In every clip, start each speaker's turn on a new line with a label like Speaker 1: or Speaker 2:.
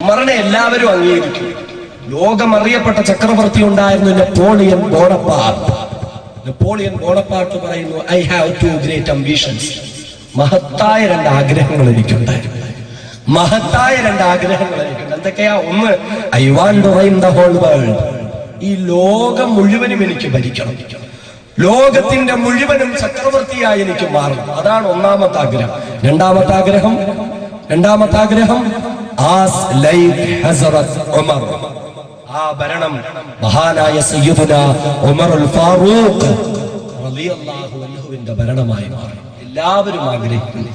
Speaker 1: ഉമറിനെ എല്ലാവരും അംഗീകരിക്കും. ലോകമറിയപ്പെട്ട ചക്രവർത്തി ഉണ്ടായിരുന്നു നെപ്പോളിയൻ ബോണപ്പാർട്ട്. നെപ്പോളിയൻ ബോണപ്പാർട്ട് പറയുന്നു, I have two great ambitions. മഹത്തായ രണ്ട് ആഗ്രഹങ്ങൾ എനിക്കുണ്ട്. മഹത്തായ രണ്ട് ആഗ്രഹങ്ങൾ എനിക്കുണ്ട്. എന്തൊക്കെയാ? ഒന്ന്, I want to reign the whole world. ഈ ലോകം മുഴുവനും എനിക്ക് ഭരിക്കണം. ലോകത്തിന്റെ മുഴുവനും ചക്രവർത്തിയായി എനിക്ക് മാറണം. അതാണ് ഒന്നാമത്തെ ആഗ്രഹം. രണ്ടാമത്തെ ആഗ്രഹം ആസ് ലൈക്ക് ഹസരത്ത് ഉമർ. ആ ഭരണം മഹാനായ സയ്യിദുന ഉമറുൽ ഫാറൂഖ് റളിയല്ലാഹു അൻഹുവിന്റെ ഭരണമായി മാറി. എല്ലാവരും ആഗ്രഹിക്കുന്നു.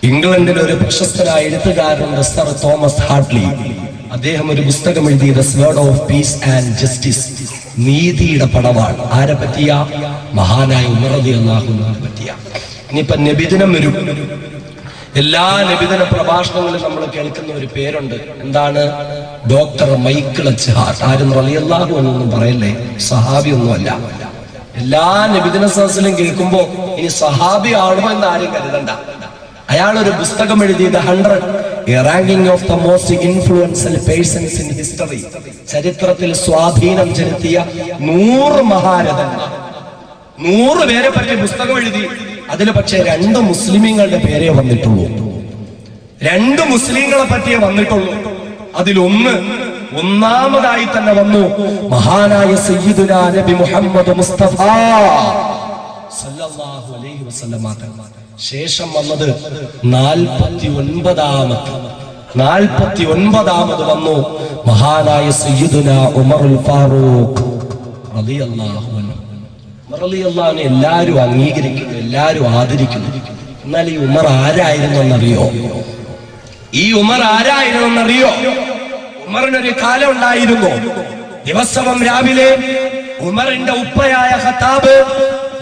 Speaker 1: ഇംഗ്ലണ്ടിലെ ഒരു പ്രശസ്തനായ എഴുത്തുകാരനുണ്ട്, സർ തോമസ് ഹാർട്ട്ലി. അദ്ദേഹം ഒരു പുസ്തകം എഴുതി, the sword of peace and justice. നീതിയുടെ പടവാൾ. ആരെ പറ്റിയ? മഹാനായ ഉമർ റളിയല്ലാഹു അൻഹുവിനെ പറ്റിയ. ഇനിയിപ്പോ നബിദിനം വരും. എല്ലാ നബിദിന പ്രഭാഷണങ്ങളും നമ്മൾ കേൾക്കുന്ന ഒരു പേരുണ്ട്. എന്താണ്? Doctor Michael H heart. ആരും റളിയല്ലാഹു അൻഹു പറയല്ലേ, സഹാബി ഒന്നുമല്ല. എല്ലാ നബിദിന സദസ്സിലും കേൾക്കുമ്പോ ഇനി സഹാബി ആണോ എന്ന് ആരും കരുതണ്ട. അയാൾ ഒരു പുസ്തകം എഴുതി, the 100 ranking of the most influential persons in history. ചരിത്രത്തിൽ സ്വാധീനം ചെലുത്തിയ 100 മഹാരഥന്മാർ, 100 പേരെ പറ്റി പുസ്തകം എഴുതി. അതിൽ പക്ഷേ 2 മുസ്ലിമീങ്ങളുടെ പേരേ വന്നിട്ടുള്ളൂ. 2 മുസ്ലിങ്ങളെ പറ്റിയേ വന്നിട്ടുള്ളൂ. ഒന്നാമതായി തന്നെ വന്നു മഹാനായ സയ്യിദുനാ നബി മുഹമ്മദ് മുസ്തഫ സല്ലല്ലാഹു അലൈഹി വസല്ലം. ശേഷം വന്നത് 49ാമത് വന്നു മഹാനായ സയ്യിദുനാ ഉമറുൽ ഫാറൂഖ് റളിയല്ലാഹു അൻഹു. ഉമർ റളിയല്ലാഹു അൻഹു എല്ലാവരും അംഗീകരിക്കുന്നു, എല്ലാവരും ആദരിക്കുന്നു. എന്നാൽ ഈ ഉമർ ആരായിരുന്നെന്നറിയോ? ഉമറിനൊരു കാലം ഉണ്ടായിരുന്നു. ദിവസവും രാവിലെ ഉമറിന്റെ ഉപ്പയായ ഖത്താബ്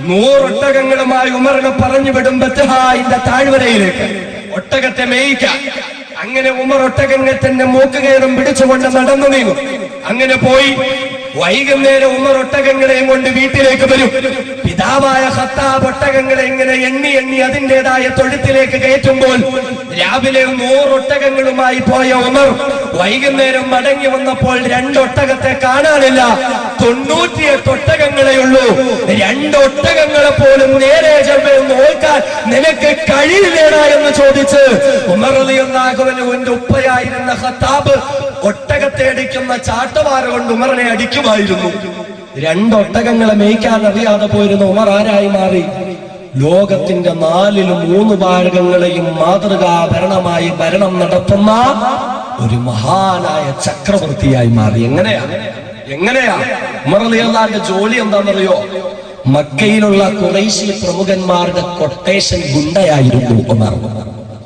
Speaker 1: 100 ഒട്ടകങ്ങളുമായി ഉമറിനെ പറഞ്ഞു വിടും ബത്ഹായിന്റെ താഴ്വരയിലേക്ക് ഒട്ടകത്തെ മേയിക്കാൻ. അങ്ങനെ ഉമർ ഒട്ടകത്തിന്റെ മൂക്കുകയറും പിടിച്ചുകൊണ്ട് നടന്നു നീങ്ങും. അങ്ങനെ പോയി വൈകുന്നേരം ഉമർ ഒട്ടകങ്ങളെയും കൊണ്ട് വീട്ടിലേക്ക് വരും. പിതാവായ ഖത്താബ് ഒട്ടകങ്ങളെ ഇങ്ങനെ എണ്ണി അതിൻ്റെതായ തൊഴുത്തിലേക്ക് കയറ്റുമ്പോൾ രാവിലെ 100 ഒട്ടകങ്ങളുമായി പോയ ഉമർ വൈകുന്നേരം മടങ്ങി വന്നപ്പോൾ 2 ഒട്ടകത്തെ കാണാനില്ല. 98 ഒട്ടകങ്ങളെ ഉള്ളൂ. 2 ഒട്ടകങ്ങളെ പോലും നേരെ ചെന്ന് നോക്കാൻ നിനക്ക് കഴിയില്ലേടാ എന്ന് ചോദിച്ച് ഉമർ റളിയല്ലാഹു അൻഹുവിന്റെ ഉപ്പയായിരുന്ന ഖത്താബ് ഒട്ടകത്തെ അടിക്കുന്ന ചാട്ടവാര കൊണ്ട് ഉമറിനെ അടിക്കുമായിരുന്നു. 2 ഒട്ടകങ്ങളെ മേയ്ക്കാൻ അറിയാതെ പോയിരുന്ന ഉമർ ആരായി മാറി? ലോകത്തിന്റെ 4/3 ഭാഗങ്ങളെയും മാതൃകാ ഭരണമായി ഭരണം നടത്തുന്ന ഒരു മഹാനായ ചക്രവർത്തിയായി മാറി. എങ്ങനെയാ ഉമർ റളിയല്ലാഹുവിന്റെ ജോലി എന്താണെന്നറിയോ? മക്കയിലുള്ള ഖുറൈശി പ്രമുഖന്മാരുടെ കൊട്ടേഷൻ ഗുണ്ടയായിരുന്നു ഉമർ.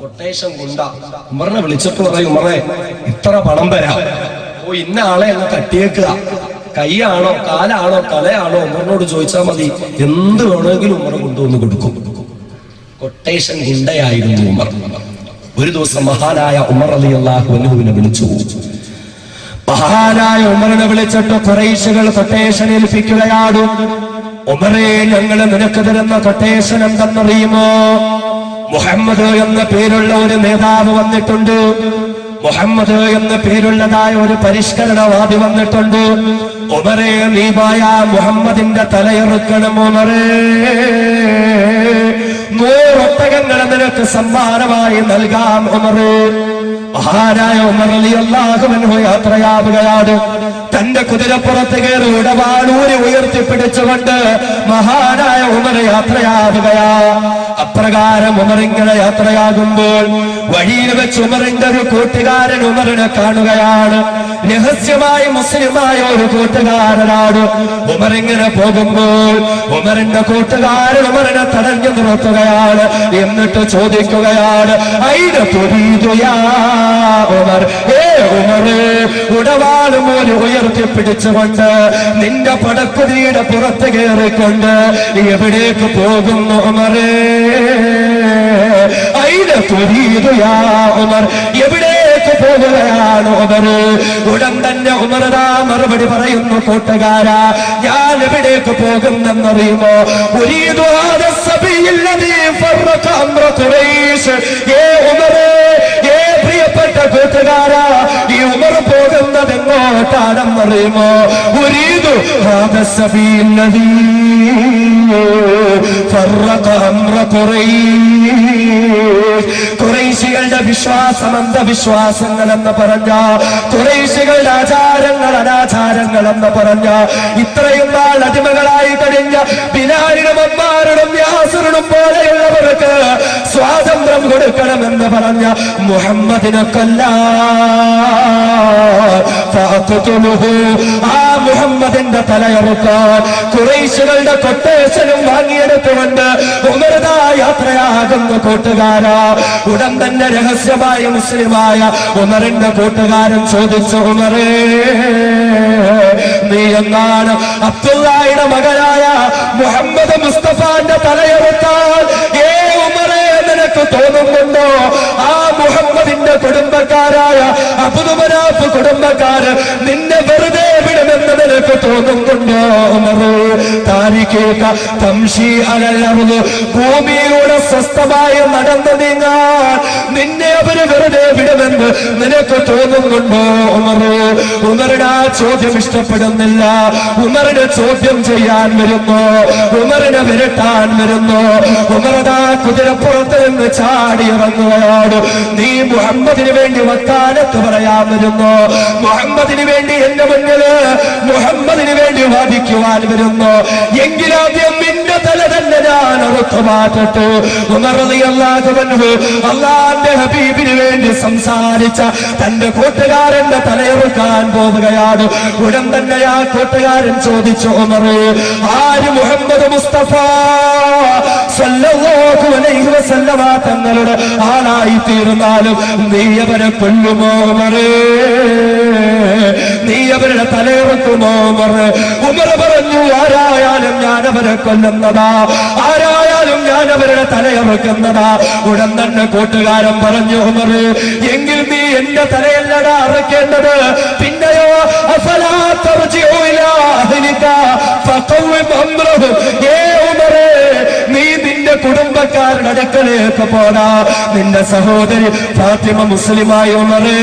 Speaker 1: കൊട്ടേഷൻ ഗുണ്ട ഉമറിനെ വിളിച്ചിട്ട് പറയും, ഉമറെ ഇത്ര പണം തരാം, ഇന്ന ആളെ അങ്ങ് തട്ടിയേക്കുക. കൈയാണോ കാലാണോ തലയാണോ ഉമറിനോട് ചോദിച്ചാൽ മതി, എന്ത് വേണമെങ്കിലും ഉമർ കൊണ്ടുവന്ന് കൊടുക്കും. കൊട്ടേഷൻ ഗുണ്ടയായിരുന്നു ഉമർ. ഒരു ദിവസം മഹാനായ ഉമർ റളിയല്ലാഹു അൻഹുവിനെ വിളിച്ചു. മഹാനായ ഉമറിനെ വിളിച്ചിട്ട് ഖുറൈശികൾ കൊട്ടേഷൻ ഏൽപ്പിക്കുകയാണ്. ഉമറേ, ഞങ്ങൾ നിനക്ക് തരുന്ന കൊട്ടേഷൻ എന്തെന്നറിയുമോ? മുഹമ്മദ് എന്ന പേരുള്ള ഒരു നേതാവ് വന്നിട്ടുണ്ട്. മുഹമ്മദ് എന്ന പേരുള്ളതായ ഒരു പരിഷ്കരണവാദി വന്നിട്ടുണ്ട്. ഉമറേ, നീ പോയ മുഹമ്മദിന്റെ തലയെറുക്കണം. ഉമറേ, 100 ഒട്ടകങ്ങളെ നിനക്ക് സമ്മാനമായി നൽകാം. ഉമറേ, മഹാനായ ഉമർ റളിയല്ലാഹു അൻഹു യാത്രയാവുകയാണ്. തന്റെ കുതിരപ്പുറത്ത് കയറി ഉടവാളൂരി ഉയർത്തിപ്പിടിച്ചുകൊണ്ട് മഹാനായ ഉമർ യാത്രയാവുകയാ. അപ്രകാരം ഉമർ ഇങ്ങനെ യാത്രയാകുമ്പോൾ വഴിയിൽ വെച്ച് ഉമറിന്റെ ഒരു കൂട്ടുകാരൻ ഉമറിനെ കാണുകയാണ്. രഹസ്യമായി മുസ്ലിമായ ഒരു കൂട്ടുകാരനാണ്. ഉമർ ഇങ്ങനെ പോകുമ്പോൾ ഉമറിന്റെ കൂട്ടുകാരൻ ഉമറിനെ തടഞ്ഞു നിർത്തുകയാണ്. എന്നിട്ട് ചോദിക്കുകയാണ്, ഐന തുരീദു യാ ഉമർ? ഉമറേ, ഉടവാള് പോലെ ഉയർത്തിപ്പിടിച്ചുകൊണ്ട് നിന്റെ പടക്കുതിയുടെ പുറത്ത് കയറിക്കൊണ്ട് എവിടേക്ക് പോകുന്നു ഉമറേ? ഐന തുരീദു യാ ഉമർ? എവിടേക്ക് പോകുകയാണ് ഉമർ? ഉടൻ തന്നെ ഉമറാ മറുപടി പറയുന്നു, കൂട്ടുകാരാ, ഞാൻ എവിടേക്ക് പോകുന്നെന്നറിയുമോ? ഉരീദു ഹാദാ സബിയ്യല്ലദീ ഫറഖ അംറ ഖുറൈശ്. ഉമറേ, പ്രിയപ്പെട്ട പ്രിയപ്പെട്ട കൂട്ടുകാരാ, ഈ ഉമർ പോകുന്നത് എങ്ങോട്ടാണെന്നറിയുമോ? ഉരീദു ഹാദ സബീൽ ലദീ ഫറഖ അംറ ഖുറൈശികളുടെ വിശ്വാസം അന്ധവിശ്വാസങ്ങൾ എന്ന് പറഞ്ഞ, ഖുറൈശികളുടെ ആചാരങ്ങൾ അനാചാരങ്ങൾ എന്ന് പറഞ്ഞ, ഇത്രയും നാൾ അടിമകളായി കഴിഞ്ഞ ബിലാലിനും അമ്മാറിനും യാസിറിനും പോലെയുള്ളവർക്ക് സ്വാതന്ത്ര്യം കൊടുക്കണമെന്ന് പറഞ്ഞ മുഹമ്മദിനെ ആ മുഹമ്മദിന്റെ തലയറുക്കാൻ ഖുറൈശികളുടെ കൊട്ടേഷനും വാങ്ങിയെടുത്തുകൊണ്ട് ഉമർദാ യാത്രയാകുന്ന കൂട്ടുകാരാ. ഉടൻ തന്നെ രഹസ്യമായ മുസ്ലിമായ ഉമറിന്റെ കൂട്ടുകാരൻ ചോദിച്ചു, ഉമറേ, നീ എന്നാണ് അബ്ദുള്ളയുടെ മകനായ മുഹമ്മദ് മുസ്തഫാന്റെ തലയെറുത്താൽ ഉമറേ നിനക്ക് തോന്നുന്നുണ്ടോ ആ മുഹമ്മദിന്റെ കുടുംബക്കാരായ അബ്ദുമനാഫ് കുടുംബക്കാര് നിന്നെ വെറുതെ വിടുമെന്ന് നിനക്ക് തോന്നുന്നുണ്ടോ? ഉമറേ, താരിഖേക തംശി അലൽ അർദ്, ഭൂമിയിലൂടെ സ്വസ്ഥമായി നടന്നു നീങ്ങാൻ നിന്നെ അവര് വെറുതെ വിടുമെന്ന് നിനക്ക് തോന്നുന്നുണ്ടോ? ഉമറേ, ഉമറുടെ ആ ചോദ്യം ഇഷ്ടപ്പെടുന്നില്ല. ഉമറിനെ ചോദ്യം ചെയ്യാൻ വരുന്നു, ഉമറിനെ വിരട്ടാൻ വരുന്നു. ഉമറതാ കുതിരപ്പുറത്ത് നിന്ന് ചാടി ഇറങ്ങുകയാണ്. നീ മുഹമ്മദിന് വേണ്ടി വക്കാലത്ത് പറയാൻ വരുന്നു, മുഹമ്മദിന് വേണ്ടി എന്റെ മുന്നില് മുഹമ്മദിന് വേണ്ടി വാദിക്കുവാൻ വരുന്നു. എങ്കിലാദ്യം നിന്റെ തല തന്നെ ഞാൻ അറുത്തു മാറ്റട്ടെ. ഉമർ റളിയല്ലാഹു അൻഹു അല്ലാഹുവിന്റെ ഹബീബിന് വേണ്ടി സംസാരിച്ച തന്റെ കൂട്ടുകാരന്റെ തലയെറുക്കാൻ പോവുകയാണ്. ഉടൻ തന്നെ ആ കൂട്ടുകാരൻ ചോദിച്ചു, ഉമറേ, ആര് മുഹമ്മദ് മുസ്തഫ സല്ലല്ലാഹു അലൈഹി വസല്ലമ തങ്ങളുടെ ആളായി തീർന്നാലും നീ അവരെ കൊല്ലുമോ ഉമറേ? നീ അവരുടെ തലയെറുക്കുമോ ഉമറേ? ഉമർ പറഞ്ഞു, ആരായാലും ഞാൻ അവരെ കൊല്ലുന്നതാ, ആരായാലും ഞാൻ അവരുടെ തലയെറുക്കുന്നതാ. ഉടൻ തന്നെ കൂട്ടുകാരൻ പറഞ്ഞു, ഉമറേ, എങ്കിൽ നീ എന്റെ തലയല്ലടാ അറക്കേണ്ടത്, പിന്നെയോ അഫലാ തർജിഉ ഇലാ അഹ്ലിക ഫഖവ്വിം അംറഹും. ഉമറേ, നീ നിന്റെ കുടുംബക്കാരുടെ അടുക്കലേക്ക് പോടാ. നിന്റെ സഹോദരി ഫാത്തിമ മുസ്ലിമായ ഉമറേ,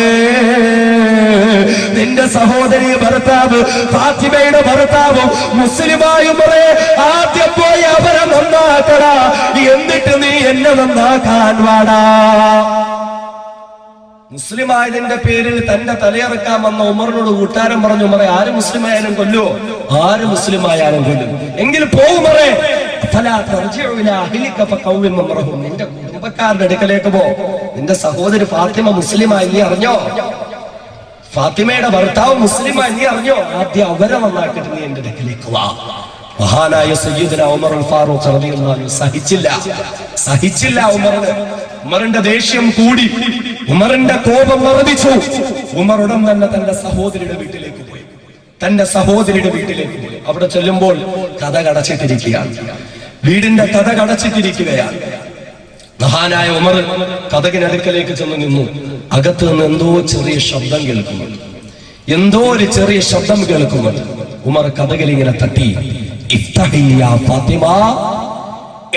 Speaker 1: നിന്റെ സഹോദരി ഭർത്താവ് ഫാത്തിമയുടെ ഭർത്താവ് മുസ്ലിമായ ഉമറേ, ആദ്യം പോയി അവരെ നന്നാക്കടാ, എന്നിട്ട് നീ എന്നെ നന്നാക്കാൻ വാടാ. മുസ്ലിം ആയതിന്റെ പേരിൽ തന്റെ തലയിറക്കാൻ വന്ന ഉമറിനോട് കൂട്ടുകാരൻ പറഞ്ഞു, ഉമറേ, ആര് മുസ്ലിം ആയാലും കൊല്ലുവോ? ആര് മുസ്ലിം ആയാലും കൊല്ലും, എങ്കിൽ പോകുമറേ. നിന്റെ കുടുംബക്കാരുടെ അടുക്കലേക്ക് പോ. നിന്റെ സഹോദരി ഫാത്തിമ മുസ്ലിമായി, നീ അറിഞ്ഞോ? ഫാത്തിമയുടെ ഭർത്താവ് മുസ്ലിമായി, നീ അറിഞ്ഞോ? ആദ്യം അവരെ നന്നാക്കിട്ട് നീ എന്റെ അടുക്കലേക്ക് വാ. മഹാനായ സയ്യിദുന ഉമർ ഫാറൂഖ് റളിയല്ലാഹു അൻഹു സഹിച്ചില്ല. ഉമറിന്റെ ദേഷ്യം കൂടി, ഉമറിന്റെ കോപം വർദ്ധിച്ചു. ഉമർ ഉടൻ തന്നെ തന്റെ സഹോദരിയുടെ വീട്ടിലേക്ക് പോയി. അവിടെ ചെല്ലുമ്പോൾ കഥ കടച്ചിട്ടിരിക്കുകയാണ്. വീടിന്റെ കഥ കടച്ചിട്ടിരിക്കുകയാണ്. മഹാനായ ഉമർ കഥകിനടുക്കലേക്ക് ചെന്ന് നിന്നു. അകത്ത് നിന്ന് എന്തോ ഒരു ചെറിയ ശബ്ദം കേൾക്കുന്നുണ്ട്. ഉമർ കഥകിൽ ഇങ്ങനെ തട്ടി, ഫാത്തിമ,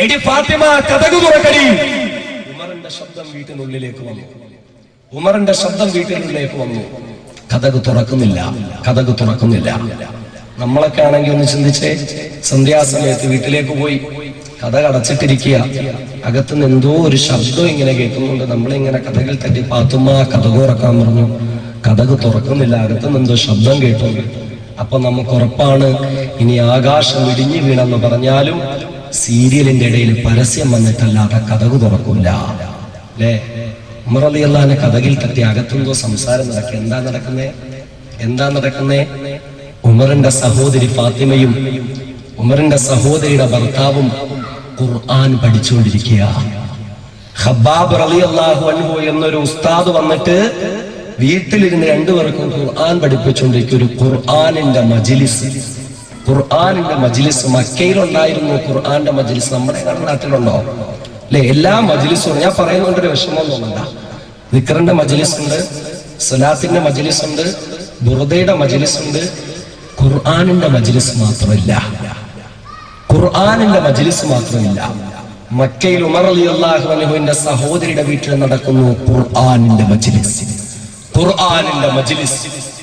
Speaker 1: എടി ഫാത്തിമ, കഥക് തുറക്കടി. ഉമറിന്റെ ശബ്ദം വീട്ടിനുള്ളിലേക്ക് വന്നു. കഥക് തുറക്കുന്നില്ല. നമ്മളൊക്കെ ആണെങ്കിൽ ഒന്ന് ചിന്തിച്ചേ, സന്ധ്യാസമയത്ത് വീട്ടിലേക്ക് പോയി കഥ അടച്ചിട്ടിരിക്കുക, അകത്തുനിന്ന് എന്തോ ഒരു ശബ്ദം ഇങ്ങനെ കേൾക്കുന്നുണ്ട്. നമ്മളിങ്ങനെ കഥകൾ തട്ടി, ഫാത്തിമ കഥക് തുറക്കാൻ പറഞ്ഞു, കഥക് തുറക്കുന്നില്ല, അകത്തുനിന്ന് എന്തോ ശബ്ദം കേട്ടു. അപ്പൊ നമുക്ക് ഉറപ്പാണ്, ഇനി ആകാശം ഇടിഞ്ഞു വീണെന്ന് പറഞ്ഞാലും സീരിയലിന്റെ ഇടയിൽ പരസ്യം വന്നിട്ടല്ലാതെ കഥക് തുറക്കൂല അല്ലേ? ഉമർ റളിയല്ലാഹു അൻഹു കഥകിൽ തട്ടി, അകത്തെന്തോ സംസാരം നടക്കുക. എന്താ നടക്കുന്നേ? ഉമറിന്റെ സഹോദരി ഫാത്തിമയും ഉമറിന്റെ സഹോദരിയുടെ ഭർത്താവും ഖുർആൻ പഠിച്ചുകൊണ്ടിരിക്കുക. ഖബ്ബാബ് റളിയല്ലാഹു അൻഹു എന്നൊരു ഉസ്താദ് വന്നിട്ട് വീട്ടിലിരുന്ന് രണ്ടുപേർക്കും ഖുർആൻ പഠിപ്പിച്ചുകൊണ്ടിരിക്കുക. ഒരു ഖുർആനിന്റെ മജ്ലിസ് മക്കയിലുണ്ടായിരുന്നു. ഖുർആന്റെ മജ്ലിസ് നമ്മുടെ നാട്ടിലുണ്ടോ അല്ലെ? എല്ലാ മജ്ലിസും, ഞാൻ പറയുന്നൊരു വിഷമം തോന്നണ്ട. ദിക്റിന്റെ മജ്ലിസ് ഉണ്ട്, സലാത്തിന്റെ മജ്ലിസ് ഉണ്ട്, ബുർദയുടെ മജ്ലിസ് ഉണ്ട്. ഖുർആനിന്റെ മജ്ലിസ് മാത്രമില്ല. മക്കയിൽ ഉമർ റളിയല്ലാഹു അൻഹുവിന്റെ സഹോദരിയുടെ വീട്ടിൽ നടക്കുന്നു ഖുർആനിന്റെ മജ്ലിസ്. ഖുർആനിന്റെ മജ്ലിസ്.